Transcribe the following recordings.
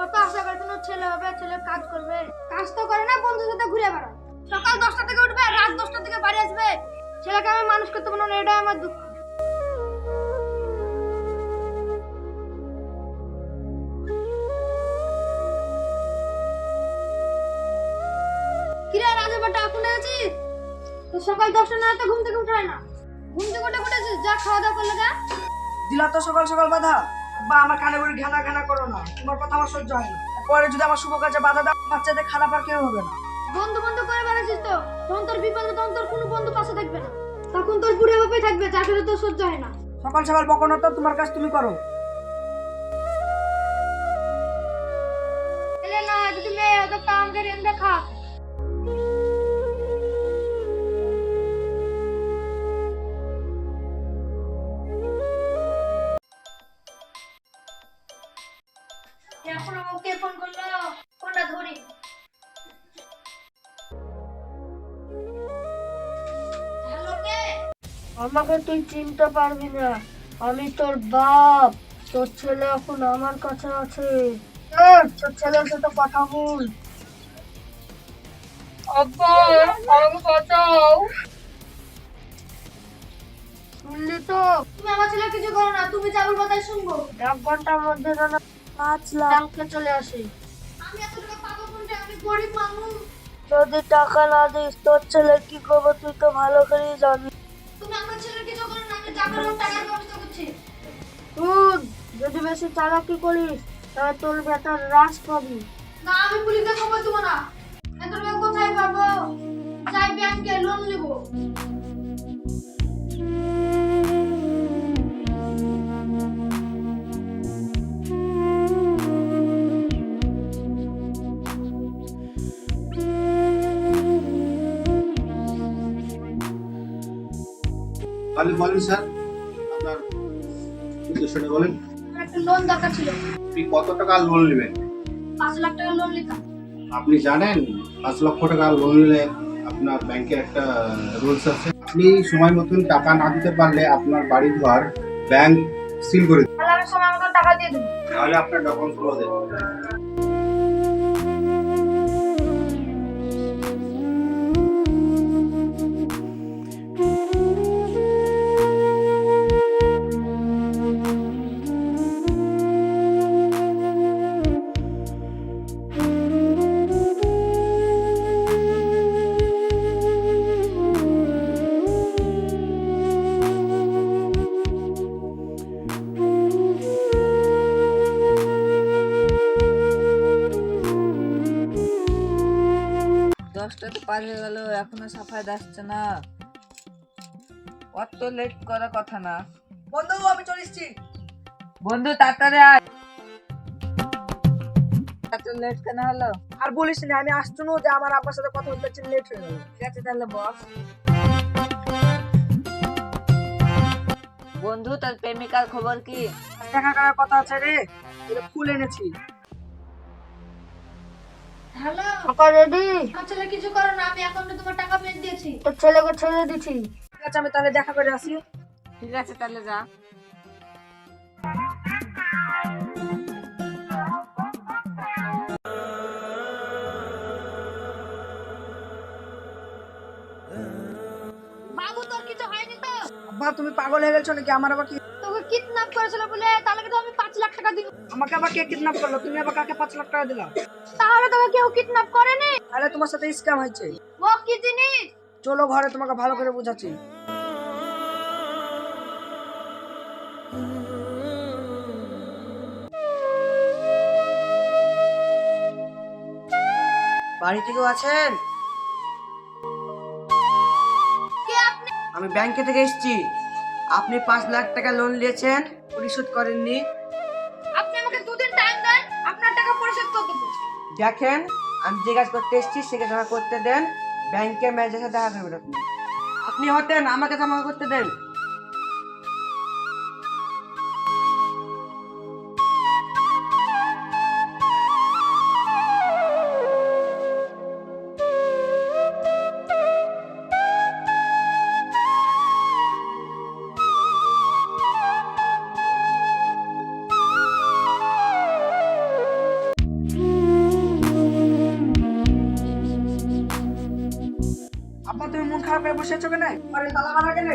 কত আশা করে কোনো ছেলে হবে, ছেলে কাজ করবে, কাজ তো করে না, বন্ধুর সাথে ঘুরে বেড়ায়। সকাল 10টা থেকে উঠবে, রাত 10টা থেকে বাড়ি আসবে। ছেলেকে আমি মানুষ করতে পারবো না, এটাই আমার দুঃখ। কিরে রাজা বেটা, এখন আছিস? তো সকাল 10টা না তো ঘুম থেকে উঠায় না। ঘুম থেকে উঠেছিস, যা খাওয়া দাওয়া করলে যা। দিলা তো সকাল সকাল বাধা। বা আমার কানে করে ঘানা ঘানা করো না, তোমার কথা আমার সহ্য হয় না। পরে যদি আমার শুভ কাজে বাধা দাও, বাচ্চাদের খারাপ আর কেউ হবে না। বন্ধু বন্ধু করে বেড়াচ্ছিস তো, তখন তোর বিপদে তখন তোর কোনো বন্ধু পাশে থাকবে না। তখন তোর বুড়ে বাপই থাকবে, যার সাথে তোর সহ্য হয় না। সকাল সকাল বকো না তো, তোমার কাজ তুমি করো। এলে না, যদি মেয়ে হতো তা আমাদের এনে খা। এখন আমাকে ফোন করলো, ফোনটা ধরি। হ্যালো, কে? আমাকে তুই চিনতে পারবি না, আমি তোর বাপ। তোর ছেলে এখন আমার কাছে আছে। তোর ছেলের সাথে কথা বল। আব্বা, আমাকে বাঁচাও। শুনলি তো? তুমি আমার ছেলে কিছু করো না, তুমি যা বলবো তাই শুনবো। 1 ঘন্টার মধ্যে যেন 5 লাখ চলে আসে। আমি এত টাকা পাবো কোনটা? আমি গরিব মানুষ। যদি টাকা না দিস, তোর ছেলে কি করবো তুই তো ভালো করেই জানিস। তুমি আমার ছেলে কিছু করো না, আমি যা করবো টাকার ব্যবস্থা করছি। তুই যদি বেশি চালাকি করিস, তাহলে তোর বেটার রাজ পাবি। না, আমি পুলিশে খবর দেবো না। এত টাকা কোথায় পাবো? যাই ব্যাংকে লোন নেবো। বলেন বলেন স্যার, আপনার উদ্দেশ্যটা বলেন। আমার একটা লোন দরকার ছিল। আপনি কত টাকা লোন নেবেন? 5 লাখ টাকা লোন নিতাম। আপনি জানেন 5 লক্ষ টাকা লোন নিলে আপনার ব্যাংকের একটা রুলস আছে। আপনি সময় মতন টাকা না দিতে পারলে আপনার বাড়ি ঘর ব্যাংক সিল করে দেবে। তাহলে আমি সময় মতো টাকা দিয়ে দেবো। তাহলে আপনার ডকুমেন্টস গুলো দেবে। দশটা তো পার হয়ে গেল, এখনো সাফাই আসছে না। অত লেট করার কথা না। বন্ধু, আমি চলে এসেছি। বন্ধু তাড়াতাড়ি আয়। এত লেট কেন হলো? আর বলিস না, আমি আসছি না যে আমার আব্বার সাথে কথা বলতে লেট হয়ে গেল। ঠিক আছে তাহলে বস। বন্ধু তোর প্রেমিকার খবর কি? দেখা করার কথা আছে রে, এটা ফুল এনেছি। হ্যালো, টাকা রেডি? আমার ছেলে কিছু করো না, আমি অ্যাকাউন্টে তোমার টাকা পেয়ে দিয়েছি। তোর ছেলেকে ছেড়ে দিছি। ঠিক আছে, আমি তাহলে দেখা করে আসি। ঠিক আছে তাহলে যা। বাবু, তোর কিছু হয়নি তো? আব্বা, তুমি পাগল হয়ে গেছো নাকি? আমার আবার কি? তোকে কিডন্যাপ করেছিল বলে, তাহলে তো আমি 5 লাখ টাকা দিব। আমাকে আবার কে কিডন্যাপ করলো? তুমি আবার কাকে 5 লাখ টাকা দিলা? তাহলে তোকে কেউ কিডন্যাপ করেনি? তাহলে তোমার সাথে স্ক্যাম হয়েছে। ও কি জিনিস? চলো ঘরে, তোমাকে ভালো করে বোঝাচ্ছি। বাড়িতে কেউ আছেন? কে আপনি? আমি ব্যাংকে থেকে এসেছি। আপনি 5 লাখ টাকা লোন নিয়েছেন, পরিশোধ করেননি। আপনি আমাকে 2 দিন টাইম দেন, আপনার টাকা পরিশোধ করে দেবো। দেখেন, আমি যে কাজ করতে এসেছি সে কাজ আমাকে করতে দেন। ব্যাংকে ম্যানেজারের সাথে দেখা করবেন আপনি। আপনি হতেন, আমাকে জমা করতে দেন। হয়ে বসে আছো কেন? আরে তালা মারা কেন?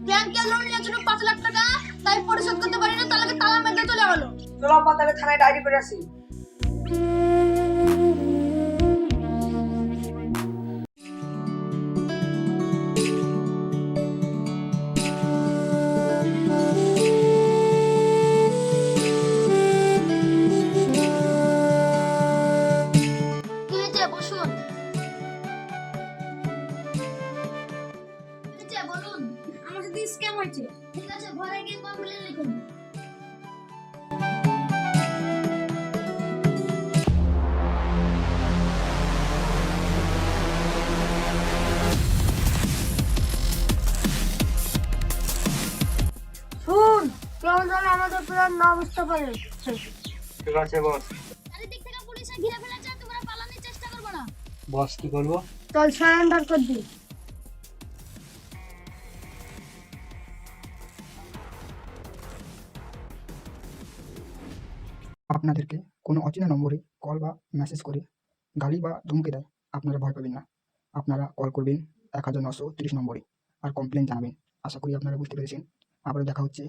ব্যাংকে লোন নিয়েছিল 5 লাখ টাকা, তাই পরিশোধ করতে পারি না, তাহলে তালা মেরে চলে গেল। চলো আব্বা তাহলে থানায় ডায়েরি করে আসি। কি হয়েছে বসুন। কি হয়েছে বলুন। আমার সাথে স্ক্যাম হয়েছে। ঠিক আছে, ঘরে গিয়ে কমপ্লেইন লিখুন। শুন, কেউ যেন আমাদের প্ল্যান না বুঝতে পারে। ঠিক আছে বস। চারিদিক থেকে পুলিশে ঘিরে ফেলেছে, তোমরা পালানোর চেষ্টা করবে না। বস কি করবো? চল সারেন্ডার করে দি। আপনাদেরকে কোনো অচেনা নম্বরে কল বা মেসেজ করে গালি বা ধমকি দেয়, আপনারা ভয় পাবেন না। আপনারা কল করবেন 1930 নম্বরে আর কমপ্লেন জানাবেন। আশা করি আপনারা বুঝতে পেরেছেন। আবারও দেখা হচ্ছে